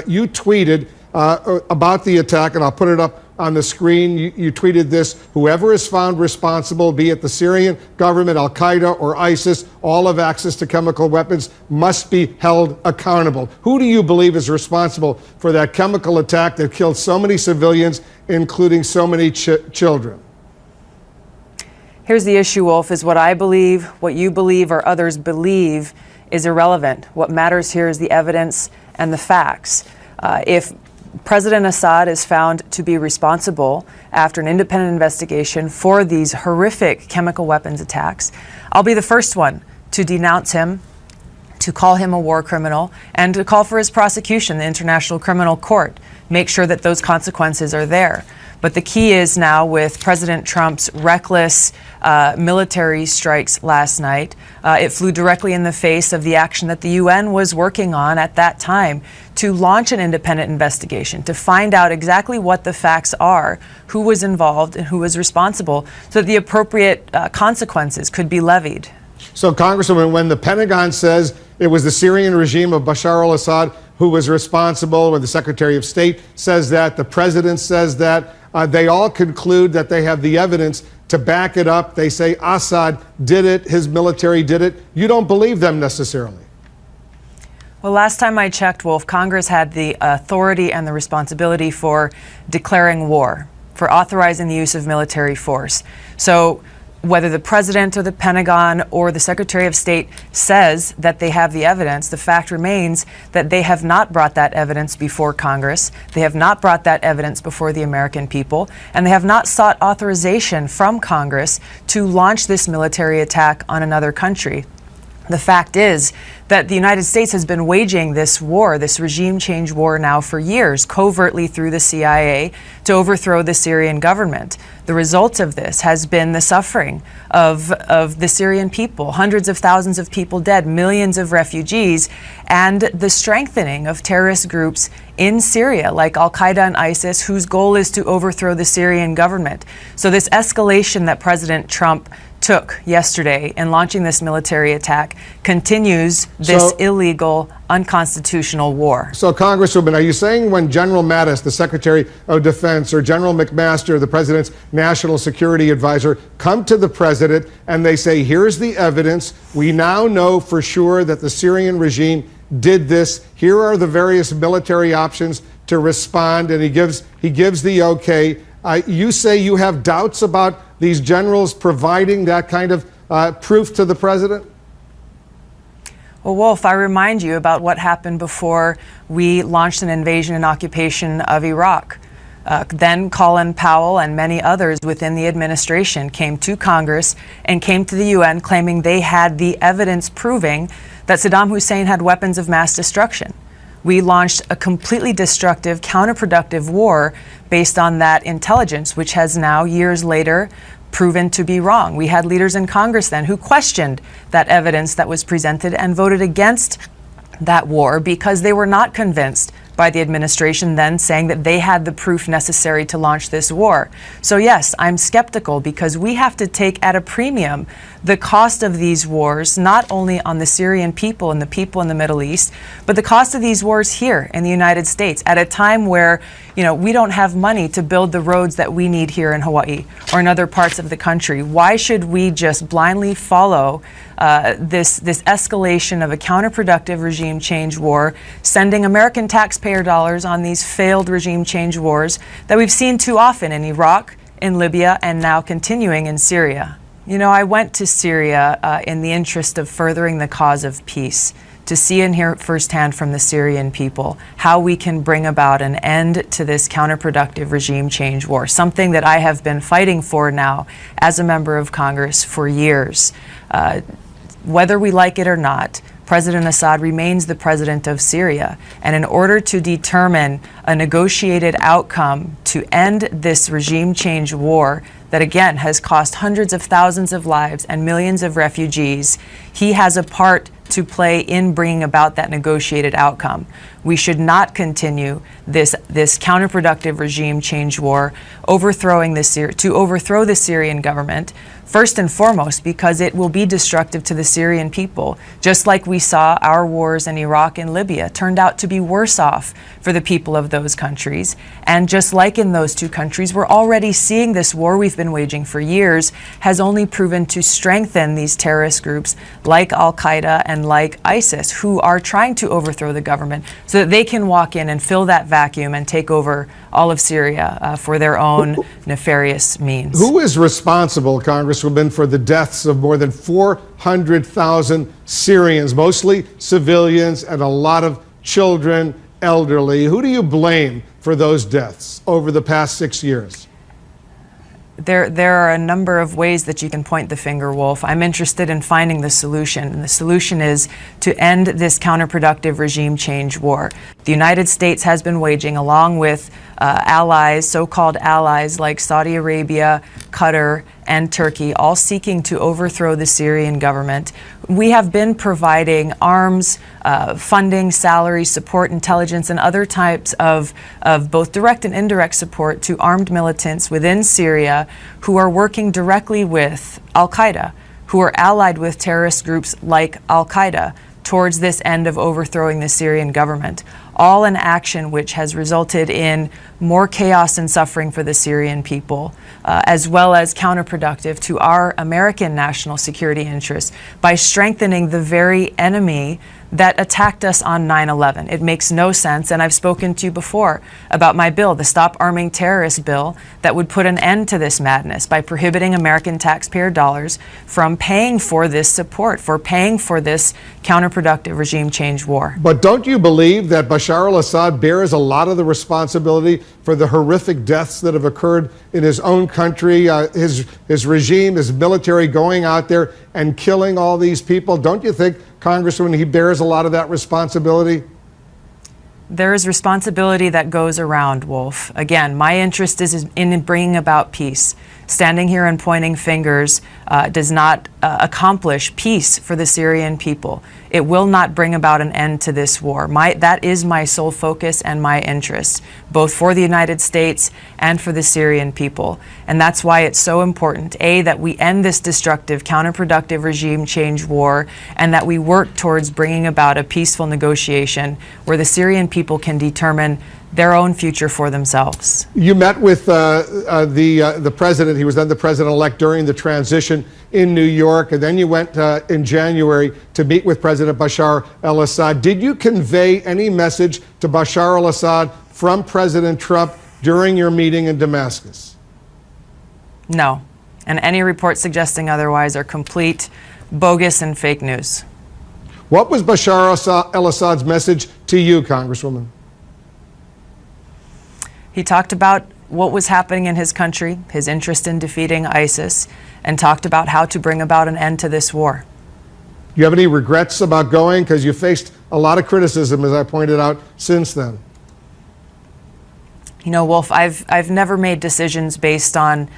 You tweeted about the attack, and I'll put it up on the screen. You tweeted this: whoever is found responsible, be it the Syrian government, Al-Qaeda, or ISIS, all have access to chemical weapons, must be held accountable. Who do you believe is responsible for that chemical attack that killed so many civilians, including so many children? Here's the issue, Wolf, is what I believe, what you believe, or others believe is irrelevant. What matters here is the evidence and the facts. If President Assad is found to be responsible after an independent investigation for these horrific chemical weapons attacks, I'll be the first one to denounce him, to call him a war criminal, and to call for his prosecution, the International Criminal Court. Make sure that those consequences are there. But the key is now, with President Trump's reckless military strikes last night, it flew directly in the face of the action that the UN was working on at that time to launch an independent investigation, to find out exactly what the facts are, who was involved and who was responsible, so that the appropriate consequences could be levied. So, Congresswoman, when the Pentagon says it was the Syrian regime of Bashar al-Assad who was responsible, when the Secretary of State says that, the President says that, they all conclude that they have the evidence to back it up. They say Assad did it, his military did it. You don't believe them necessarily. Well, last time I checked, Wolf, Congress had the authority and the responsibility for declaring war, for authorizing the use of military force. So whether the President or the Pentagon or the Secretary of State says that they have the evidence, the fact remains that they have not brought that evidence before Congress, they have not brought that evidence before the American people, and they have not sought authorization from Congress to launch this military attack on another country. The fact is that the United States has been waging this war, this regime change war now for years, covertly through the CIA to overthrow the Syrian government. The result of this has been the suffering of the Syrian people, hundreds of thousands of people dead, millions of refugees, and the strengthening of terrorist groups in Syria, like Al-Qaeda and ISIS, whose goal is to overthrow the Syrian government. So this escalation that President Trump took yesterday in launching this military attack continues this illegal, unconstitutional war. So, Congresswoman, are you saying when General Mattis, the Secretary of Defense, or General McMaster, the President's National Security Advisor, come to the President and they say, here's the evidence, we now know for sure that the Syrian regime did this, here are the various military options to respond, and he gives the okay, you say you have doubts about these generals providing that kind of proof to the President? Well, Wolf, I remind you about what happened before we launched an invasion and occupation of Iraq. Then Colin Powell and many others within the administration came to Congress and came to the UN claiming they had the evidence proving that Saddam Hussein had weapons of mass destruction. We launched a completely destructive, counterproductive war based on that intelligence, which has now, years later, proven to be wrong. We had leaders in Congress then who questioned that evidence that was presented and voted against that war because they were not convinced by the administration then, saying that they had the proof necessary to launch this war. So yes, I'm skeptical because we have to take at a premium the cost of these wars, not only on the Syrian people and the people in the Middle East, but the cost of these wars here in the United States at a time where, we don't have money to build the roads that we need here in Hawaii or in other parts of the country. Why should we just blindly follow this escalation of a counterproductive regime change war, sending American taxpayer dollars on these failed regime change wars that we've seen too often in Iraq, in Libya, and now continuing in Syria? I went to Syria in the interest of furthering the cause of peace, to see and hear firsthand from the Syrian people how we can bring about an end to this counterproductive regime change war, something that I have been fighting for now as a member of Congress for years. Whether we like it or not, President Assad remains the president of Syria. And in order to determine a negotiated outcome to end this regime change war that, again, has cost hundreds of thousands of lives and millions of refugees, he has a part to play in bringing about that negotiated outcome. We should not continue this counterproductive regime change war, to overthrow the Syrian government, First and foremost, because it will be destructive to the Syrian people, just like we saw our wars in Iraq and Libya turned out to be worse off for the people of those countries. And just like in those two countries, we're already seeing this war we've been waging for years has only proven to strengthen these terrorist groups like Al-Qaeda and like ISIS, who are trying to overthrow the government so that they can walk in and fill that vacuum and take over all of Syria for their own nefarious means. Who is responsible, Congresswoman, for the deaths of more than 400,000 Syrians, mostly civilians and a lot of children, elderly? Who do you blame for those deaths over the past 6 years? There are a number of ways that you can point the finger, Wolf. I'm interested in finding the solution, and the solution is to end this counterproductive regime change war. The United States has been waging, along with allies, so-called allies like Saudi Arabia, Qatar, and Turkey, all seeking to overthrow the Syrian government. We have been providing arms, funding, salary, support, intelligence, and other types of both direct and indirect support to armed militants within Syria who are working directly with Al-Qaeda, who are allied with terrorist groups like Al-Qaeda towards this end of overthrowing the Syrian government. All an action which has resulted in more chaos and suffering for the Syrian people, as well as counterproductive to our American national security interests by strengthening the very enemy that attacked us on 9/11. It makes no sense, and I've spoken to you before about my bill, the Stop Arming Terrorists bill, that would put an end to this madness by prohibiting American taxpayer dollars from paying for this support, for paying for this counterproductive regime change war. But don't you believe that Bashar al-Assad bears a lot of the responsibility for the horrific deaths that have occurred in his own country, his regime, his military going out there and killing all these people? Don't you think, Congresswoman, he bears a lot of that responsibility? There is responsibility that goes around, Wolf. Again, my interest is in bringing about peace. Standing here and pointing fingers does not accomplish peace for the Syrian people. It will not bring about an end to this war. That is my sole focus and my interest, both for the United States and for the Syrian people. And that's why it's so important, A, that we end this destructive, counterproductive regime change war, and that we work towards bringing about a peaceful negotiation where the Syrian people can determine their own future for themselves. You met with the president. He was then the president-elect during the transition in New York, and then you went in January to meet with President Bashar al-Assad. Did you convey any message to Bashar al-Assad from President Trump during your meeting in Damascus? No, and any reports suggesting otherwise are complete, bogus, and fake news. What was Bashar al-Assad's message to you, Congresswoman? He talked about what was happening in his country, his interest in defeating ISIS, and talked about how to bring about an end to this war. Do you have any regrets about going? Because you faced a lot of criticism, as I pointed out, since then. You know, Wolf, I've never made decisions based on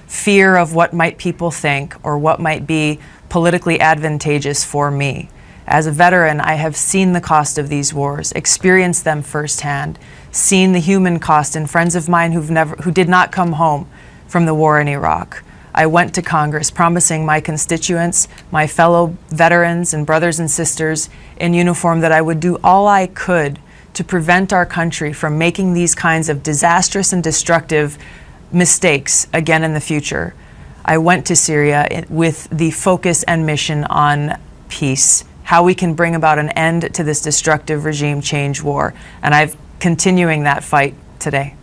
fear of what might people think or what might be politically advantageous for me. As a veteran, I have seen the cost of these wars, experienced them firsthand, seen the human cost in friends of mine who did not come home from the war in Iraq. I went to Congress promising my constituents, my fellow veterans and brothers and sisters in uniform that I would do all I could to prevent our country from making these kinds of disastrous and destructive mistakes again in the future. I went to Syria with the focus and mission on peace, how we can bring about an end to this destructive regime change war. And I'm continuing that fight today.